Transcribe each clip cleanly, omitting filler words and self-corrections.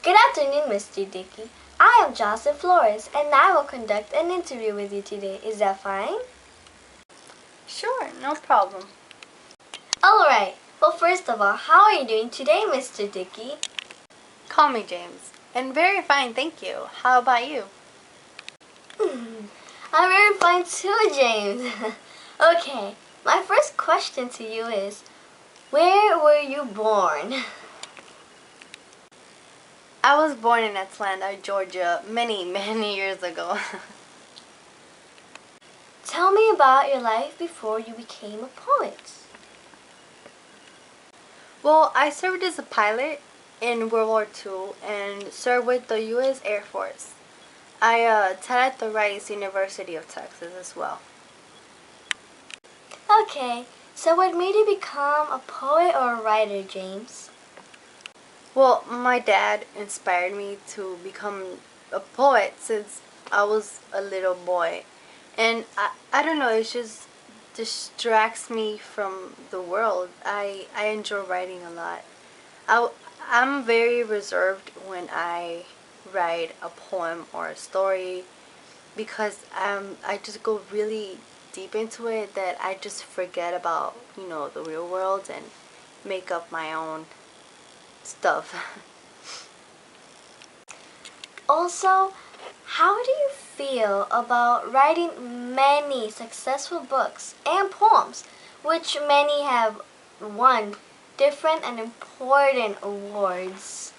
Good afternoon, Mr. Dickey. I am Marilyn Flores, and I will conduct an interview with you today. Is that fine? Sure, no problem. Alright. Well, first of all, how are you doing today, Mr. Dickey? Call me James. And very fine, thank you. How about you? I'm very fine too, James. Okay, my first question to you is, where were you born? I was born in Atlanta, Georgia, many years ago. Tell me about your life before you became a poet. Well, I served as a pilot in World War II and served with the U.S. Air Force. I attended the Rice University of Texas as well. Okay, so what made you become a poet or a writer, James? Well, my dad inspired me to become a poet since I was a little boy. And I don't know, it just distracts me from the world. I enjoy writing a lot. I, I'm very reserved when I write a poem or a story because I just go really deep into it that I just forget about, the real world and make up my own stuff. Also, how do you feel about writing many successful books and poems, which many have won different and important awards?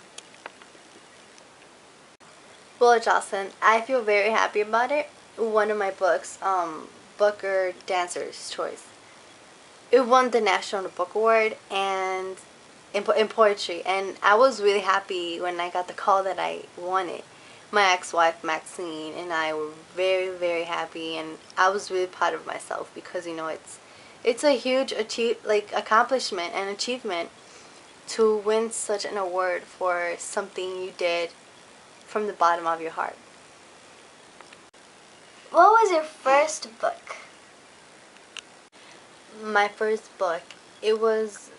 Well, Jocelyn, I feel very happy about it. One of my books, Booker Dancer's Choice, it won the National Book Award and in poetry, and I was really happy when I got the call that I won it. My ex-wife Maxine and I were very happy, and I was really proud of myself because it's a huge accomplishment and achievement to win such an award for something you did from the bottom of your heart. What was your first book? My first book, it was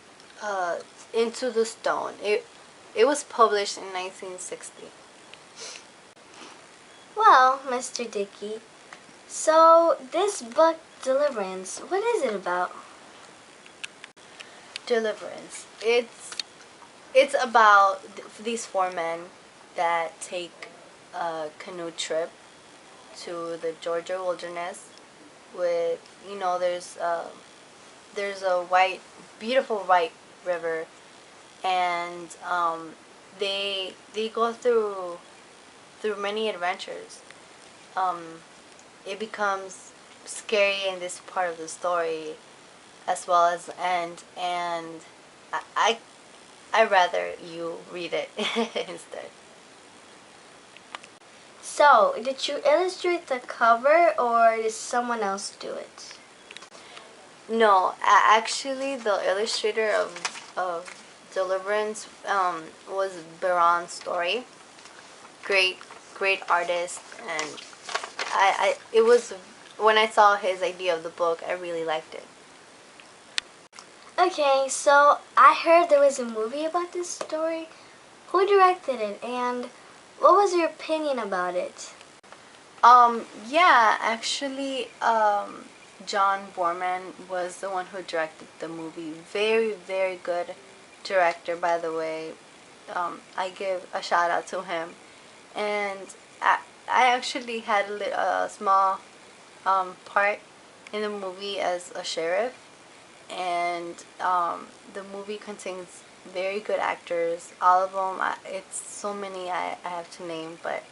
Into the Stone. It was published in 1960. Well, Mr. Dickey, so this book, Deliverance, what is it about? Deliverance. It's about these four men that take a canoe trip to the Georgia wilderness with there's a beautiful white river, and they go through many adventures. Um, it becomes scary in this part of the story as well as the end, and I I rather you read it instead. So, did you illustrate the cover or did someone else do it? No, actually, the illustrator of Deliverance was Baron Story. Great, great artist, and it was when I saw his idea of the book, I really liked it. Okay, so I heard there was a movie about this story. Who directed it and what was your opinion about it? Yeah, actually, John Borman was the one who directed the movie. Very good director, by the way. I give a shout out to him. And I actually had a small part in the movie as a sheriff. And the movie contains very good actors. All of them, it's so many I have to name, but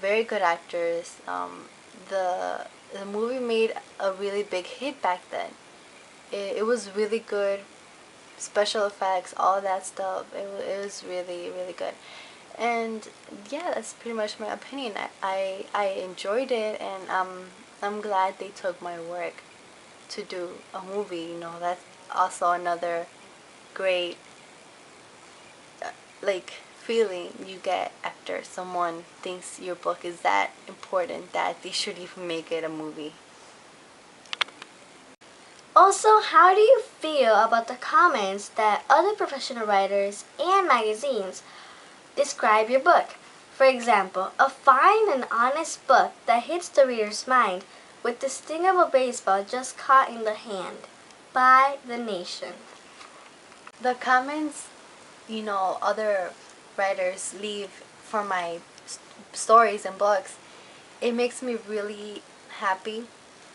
very good actors. The movie made a really big hit back then. It was really good, special effects, all that stuff. It was really good. And yeah, that's pretty much my opinion. I enjoyed it, and I'm glad they took my work to do a movie. That's also another great feeling you get after someone thinks your book is that important that they should even make it a movie. Also, how do you feel about the comments that other professional writers and magazines Describe your book. For example, a fine and honest book that hits the reader's mind with the sting of a baseball just caught in the hand. By The Nation. The comments, other writers leave for my stories and books, it makes me really happy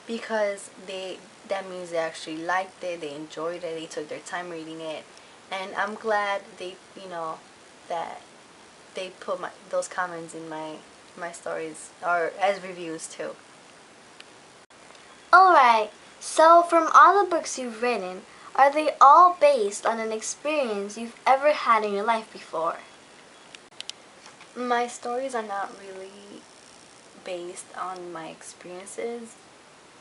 because that means they actually liked it, they enjoyed it, they took their time reading it, and I'm glad that they put those comments in my stories or as reviews too. Alright, so from all the books you've written, are they all based on an experience you've ever had in your life before? My stories are not really based on my experiences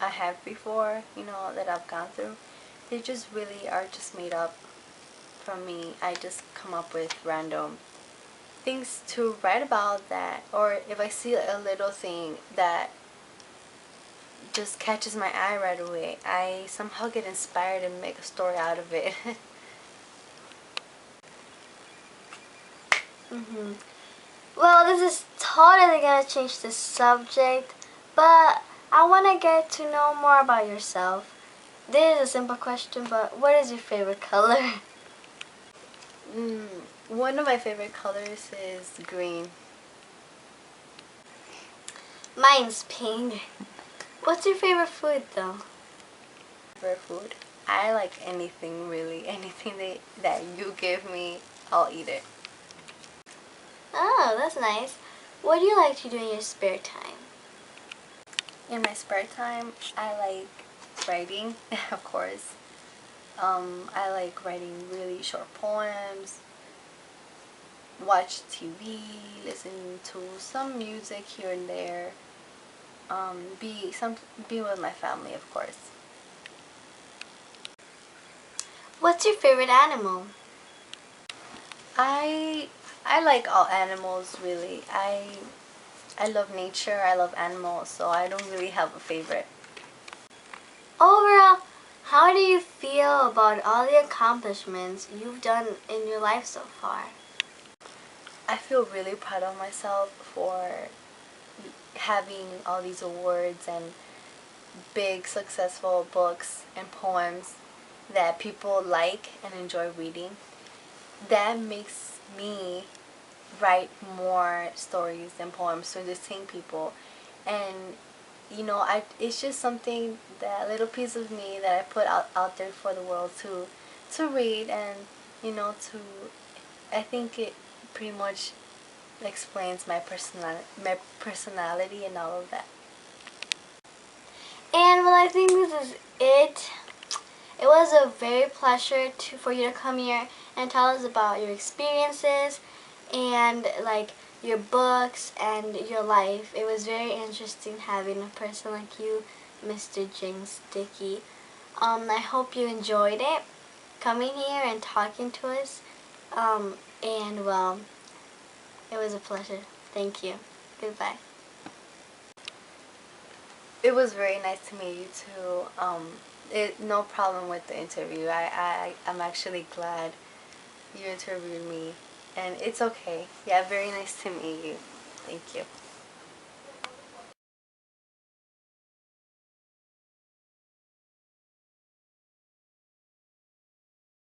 I have before, that I've gone through. They just really are just made up from me. I just come up with random things to write about that, or if I see a little thing that just catches my eye right away, I somehow get inspired and make a story out of it. Mm-hmm. Well, this is totally gonna change the subject, but I wanna get to know more about yourself. This is a simple question, but what is your favorite color? mm, One of my favorite colors is green. Mine's pink. What's your favorite food, though? Favorite food? I like anything really. Anything that you give me, I'll eat it. Oh, that's nice. What do you like to do in your spare time? In my spare time, I like writing, of course. I like writing really short poems, watch TV, listen to some music here and there. Be with my family, of course. What's your favorite animal? I I like all animals really. I love nature. I love animals, so I don't really have a favorite. Overall, how do you feel about all the accomplishments you've done in your life so far? I feel really proud of myself for having all these awards and big successful books and poems that people like and enjoy reading. That makes me write more stories and poems to entertain people, and it's just something, that little piece of me that I put out there for the world to read, and to I think it pretty much explains my personality and all of that. And well, I think this is it. It was a very pleasure for you to come here and tell us about your experiences and like your books and your life. It was very interesting having a person like you, Mr. James Dickey. I hope you enjoyed it, coming here and talking to us. And well, it was a pleasure. Thank you. Goodbye. It was very nice to meet you too. No problem with the interview. I'm actually glad you interviewed me, and it's okay. Yeah, very nice to meet you. Thank you.